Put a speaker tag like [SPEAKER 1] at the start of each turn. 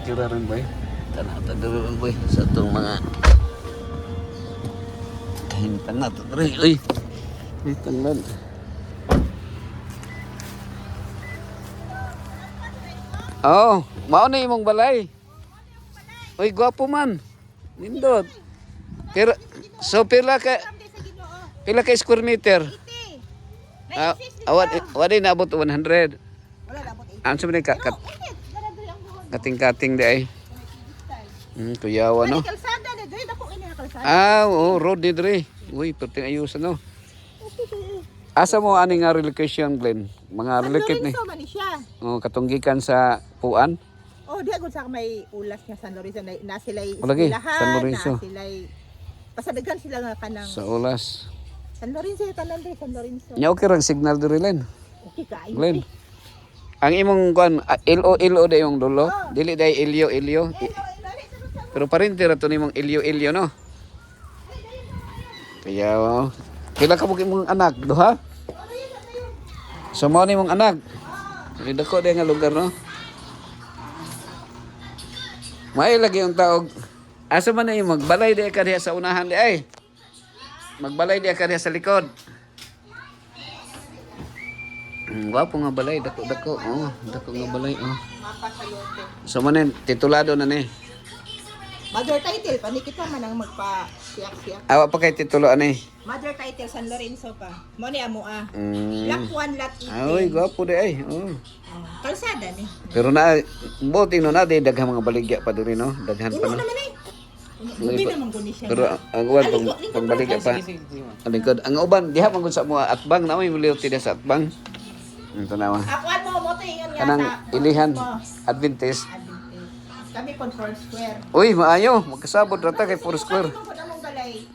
[SPEAKER 1] tira rin boy. Tanata rin boy sa itong mga kahintan na ito rin. Uy, may tanglad. Oh, mao na imong balay. Uy, gwapo man. Nindot. Pero so pila ka square meter? Wala naabot 100.
[SPEAKER 2] Wala dapat 80.
[SPEAKER 1] Ano sabi ka kating-kating di ay. Kuyawa no.
[SPEAKER 2] Kalsada na dre dako ini kalsada.
[SPEAKER 1] Oo, road ni dre. Uy, perting ayusan no. Asa mo ani nga relocation Glenn? Mga relocate ni.
[SPEAKER 2] San Lorenzo man siya.
[SPEAKER 1] Oh, katunggikan sa Puan.
[SPEAKER 2] Oh, di agud sa may ulas nga San Lorenzo na sila'y
[SPEAKER 1] Lagi,
[SPEAKER 2] eskwelahan,
[SPEAKER 1] San Lorenzo.
[SPEAKER 2] na sila'y pasadagan sila nga kanang
[SPEAKER 1] Sa Ulas.
[SPEAKER 2] San Lorenzo tanan dre San Lorenzo.
[SPEAKER 1] Nya okay rang signal diri Len.
[SPEAKER 2] Okay ka.
[SPEAKER 1] Glenn. Ang imong kuan LO da yung dulo. Dili day Ilyo. Pero parinti ra to nimong Ilyo no. Kaya pila ka mo imong anak duha? So mo nimong anak. Dili dako day nga lugar no. May lagi yung taog. Asa man na yung magbalay di ka diha sa unahan di ay. Magbalay di ka diha sa likod. Wapo nga balay, dako. Oh, dako nga balay. Oh.
[SPEAKER 2] Mapa sa lote.
[SPEAKER 1] So manen titulado na ni.
[SPEAKER 2] Mother title pa ni kita man ang magpa-siyak-siyak.
[SPEAKER 1] Awa pa kay titulo ani.
[SPEAKER 2] Mother title San Lorenzo pa. Mo ni amo ah.
[SPEAKER 1] Mm.
[SPEAKER 2] Lot 1 lot 18.
[SPEAKER 1] Ay, gwapo di ay. Oh.
[SPEAKER 2] Kalsada ni.
[SPEAKER 1] Pero na buti no na di daghang mga baligya pa diri no. Daghan pa
[SPEAKER 2] Uno
[SPEAKER 1] no.
[SPEAKER 2] naman ay. Ubi naman guni siya.
[SPEAKER 1] Pero ang uban pang baligya pa. Ang likod. Ang uban diha man gud sa mga atbang na may multi sa atbang. Ito na wa.
[SPEAKER 2] Akuan mo to ingon nga
[SPEAKER 1] Kanang
[SPEAKER 2] ta.
[SPEAKER 1] ilihan Adventist.
[SPEAKER 2] Kami kon 4 square.
[SPEAKER 1] Uy, maayo. Magkasabot rata kay 4 square.
[SPEAKER 2] Kami kon among balay.